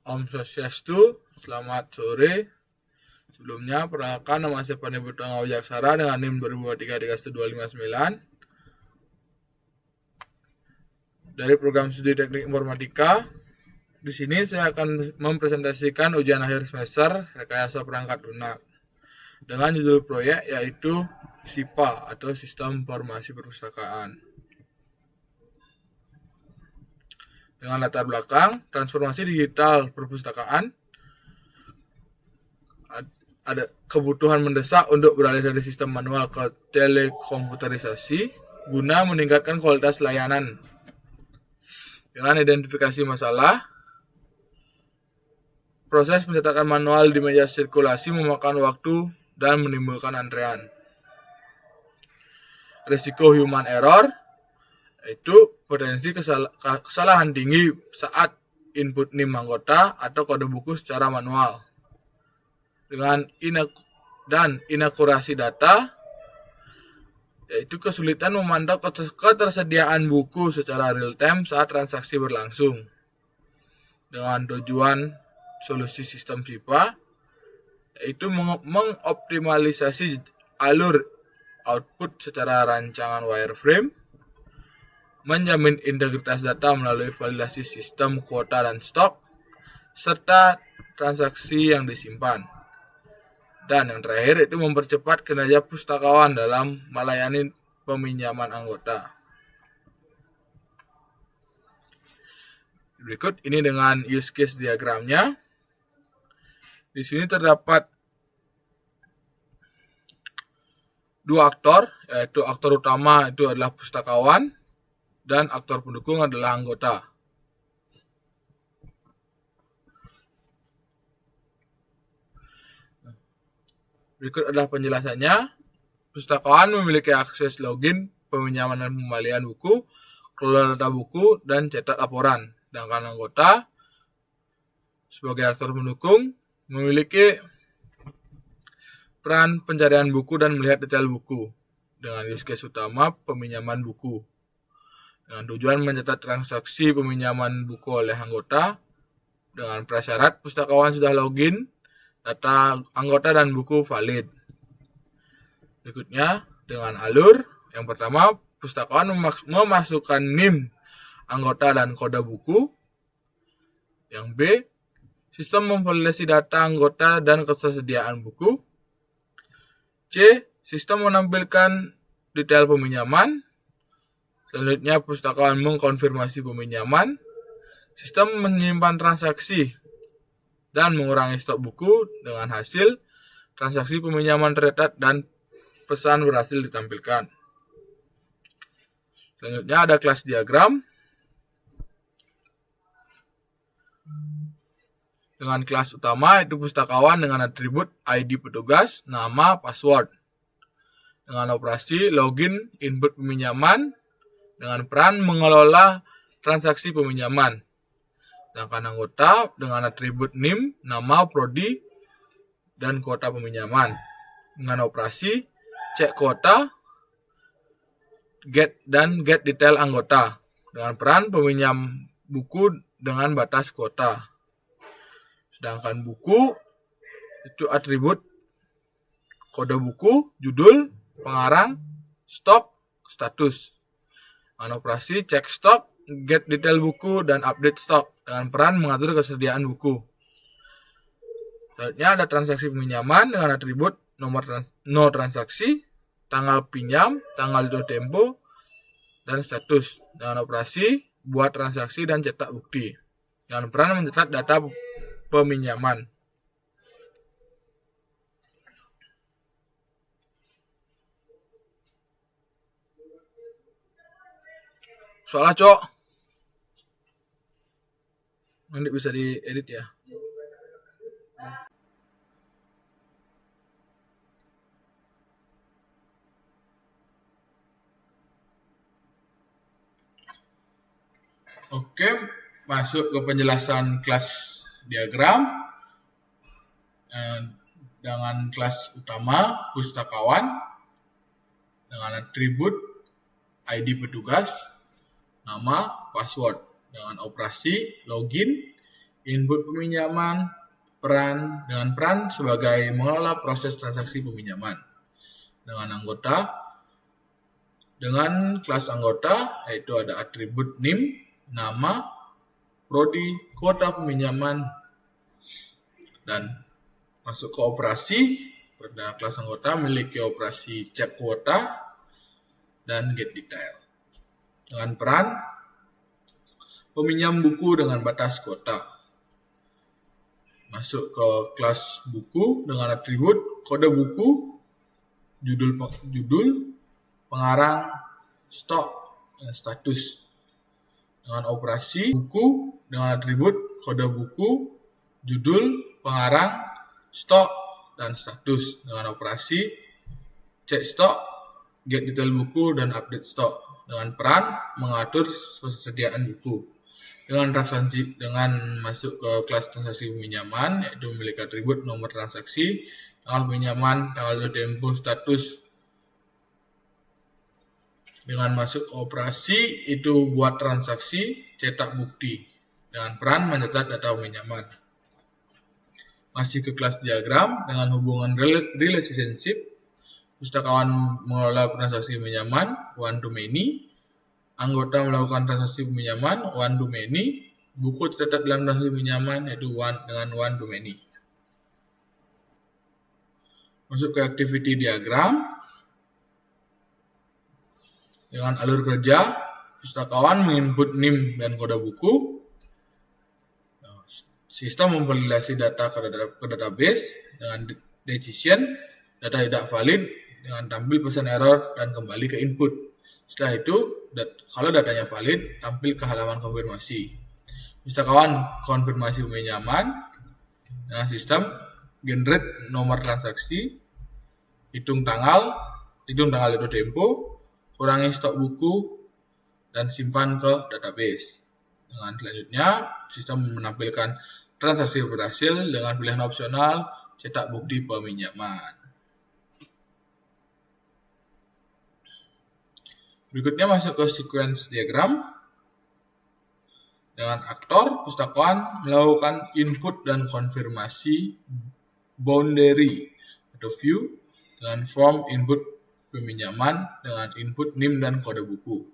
Om Swastiastu, selamat sore. Sebelumnya, perkenalkan nama saya Panibut Wijaksara dengan NIM 2023-31259 dari program studi Teknik Informatika. Di sini saya akan mempresentasikan ujian akhir semester rekayasa perangkat lunak dengan judul proyek yaitu SIPA atau Sistem Informasi Perpustakaan. Dengan latar belakang transformasi digital perpustakaan, ada kebutuhan mendesak untuk beralih dari sistem manual ke telekomputerisasi guna meningkatkan kualitas layanan. Dengan identifikasi masalah, proses pencatatan manual di meja sirkulasi memakan waktu dan menimbulkan antrean. Risiko human error itu potensi kesalahan tinggi saat input NIM anggota atau kode buku secara manual. Dengan inakurasi data, yaitu kesulitan memantau ketersediaan buku secara real time saat transaksi berlangsung. Dengan tujuan solusi sistem SIPA, yaitu mengoptimalisasi alur output secara rancangan wireframe, menjamin integritas data melalui validasi sistem kuota dan stok, serta transaksi yang disimpan. Dan yang terakhir itu mempercepat kinerja pustakawan dalam melayani peminjaman anggota. Berikut ini dengan use case diagramnya. Di sini terdapat dua aktor, yaitu aktor utama itu adalah pustakawan dan aktor pendukung adalah anggota. Berikut adalah penjelasannya. Pustakawan memiliki akses login, peminjaman dan pembalian buku, kelola data buku, dan cetak laporan. Sedangkan anggota sebagai aktor pendukung memiliki peran pencarian buku dan melihat detail buku dengan use case utama peminjaman buku. Dengan tujuan mencatat transaksi peminjaman buku oleh anggota dengan prasyarat pustakawan sudah login, data anggota dan buku valid. Berikutnya dengan alur, yang pertama pustakawan memasukkan NIM anggota dan kode buku. Yang B, sistem memvalidasi data anggota dan ketersediaan buku. C, sistem menampilkan detail peminjaman. Selanjutnya pustakawan mengkonfirmasi peminjaman. Sistem menyimpan transaksi dan mengurangi stok buku dengan hasil transaksi peminjaman tercatat dan pesan berhasil ditampilkan. Selanjutnya ada kelas diagram. Dengan kelas utama itu pustakawan dengan atribut ID petugas, nama, password. Dengan operasi login, input peminjaman, dengan peran mengelola transaksi peminjaman. Sedangkan anggota dengan atribut NIM, nama, prodi, dan kuota peminjaman. Dengan operasi cek kuota, get detail anggota. Dengan peran peminjam buku dengan batas kuota. Sedangkan buku itu atribut kode buku, judul, pengarang, stok, status. Dengan operasi cek stok, get detail buku, dan update stok dengan peran mengatur kesediaan buku. Selanjutnya ada transaksi peminjaman dengan atribut nomor no transaksi, tanggal pinjam, tanggal jatuh tempo, dan status. Dengan operasi buat transaksi dan cetak bukti. Dengan peran mencetak data peminjaman. Soalnya cok, nanti bisa diedit ya. Oke, masuk ke penjelasan kelas diagram. Dengan kelas utama pustakawan dengan atribut ID petugas, nama, password. Dengan operasi login, input peminjaman, dengan peran sebagai mengelola proses transaksi peminjaman. Dengan kelas anggota, yaitu ada atribut NIM, nama, prodi, kuota peminjaman, dan masuk ke operasi. Pada kelas anggota memiliki operasi cek kuota dan get detail. Dengan peran peminjam buku dengan batas kuota. Masuk ke kelas buku dengan atribut kode buku, judul, pengarang, stok, dan status. Dengan operasi buku dengan atribut kode buku, judul, pengarang, stok, dan status. Dengan operasi cek stok, get detail buku, dan update stok. Dengan peran mengatur persediaan buku. Dengan masuk ke kelas transaksi peminjaman, yaitu memiliki atribut nomor transaksi, tanggal peminjaman, tanggal tempo, status. Dengan masuk ke operasi, itu buat transaksi, cetak bukti. Dengan peran mencetak data peminjaman. Masih ke kelas diagram, dengan hubungan relationship, pustakawan mengelola transaksi peminjaman, one to many. Anggota melakukan transaksi peminjaman, one to many. Buku tercatat dalam transaksi peminjaman, yaitu dengan one to many. Masuk ke activity diagram. Dengan alur kerja, pustakawan menginput NIM dan kode buku. Sistem memvalidasi data ke database dengan decision, data tidak valid, dengan tampil pesan error dan kembali ke input. Setelah itu, kalau datanya valid, tampil ke halaman konfirmasi. Pustakawan konfirmasi peminjaman dengan sistem generate nomor transaksi, hitung tanggal itu tempo, kurangi stok buku, dan simpan ke database. Dengan selanjutnya, sistem menampilkan transaksi berhasil dengan pilihan opsional cetak bukti peminjaman. Berikutnya masuk ke sequence diagram. Dengan aktor, pustakawan melakukan input dan konfirmasi boundary atau view dengan form input peminjaman dengan input NIM dan kode buku.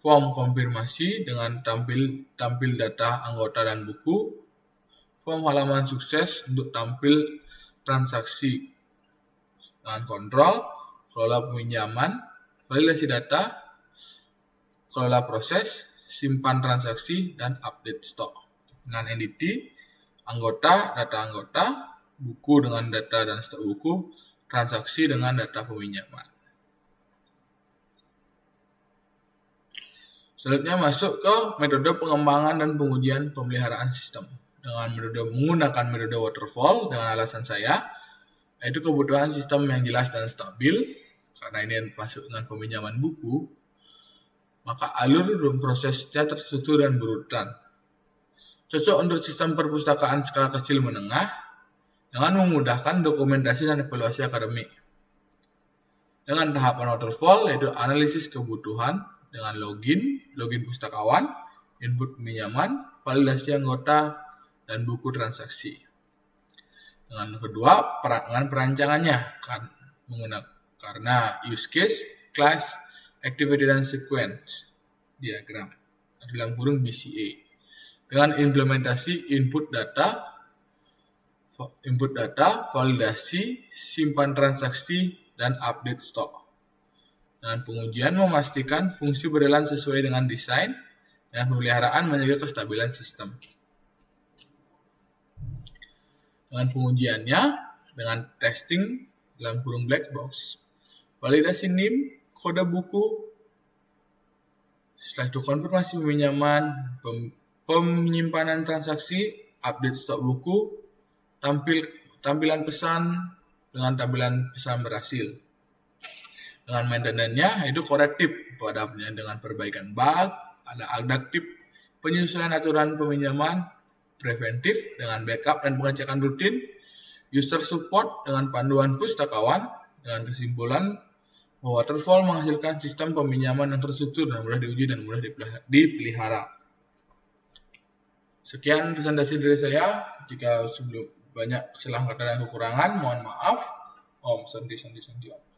Form konfirmasi dengan tampil data anggota dan buku. Form halaman sukses untuk tampil transaksi. Dengan kontrol, kelola peminjaman, validasi data, kelola proses, simpan transaksi, dan update stok. Dengan entity, data anggota, buku dengan data dan stok buku, transaksi dengan data peminjaman. Selanjutnya masuk ke metode pengembangan dan pengujian pemeliharaan sistem. Menggunakan metode waterfall dengan alasan saya, yaitu kebutuhan sistem yang jelas dan stabil. Karena ini masuk dengan peminjaman buku, maka alur dan prosesnya terstruktur dan berurutan. Cocok untuk sistem perpustakaan skala kecil menengah dengan memudahkan dokumentasi dan evaluasi akademik. Dengan tahapan waterfall, yaitu analisis kebutuhan dengan login pustakawan, input peminjaman, validasi anggota, dan buku transaksi. Dengan kedua, dengan perancangannya karena use case, class, activity, dan sequence diagram dalam kurung BCA. Dengan implementasi input data, validasi, simpan transaksi, dan update stok. Dengan pengujian memastikan fungsi berjalan sesuai dengan desain, dan pemeliharaan menjaga kestabilan sistem. Dengan pengujiannya, dengan testing dalam kurung black box, validasi NIM, kode buku, setelah itu konfirmasi peminjaman, penyimpanan transaksi, update stok buku, tampilan pesan dengan tampilan pesan berhasil. Dengan maintenance-nya itu korektif padanya dengan perbaikan bug, ada adaptif, penyesuaian aturan peminjaman, preventif dengan backup dan pengecekan rutin, user support dengan panduan pustakawan, dengan kesimpulan bahwa waterfall menghasilkan sistem peminjaman yang terstruktur dan mudah diuji dan mudah dipelihara. Sekian presentasi dari saya. Jika sebelum banyak kesalahan kata dan kekurangan, mohon maaf. Om Sandi Sandi Sandi Om.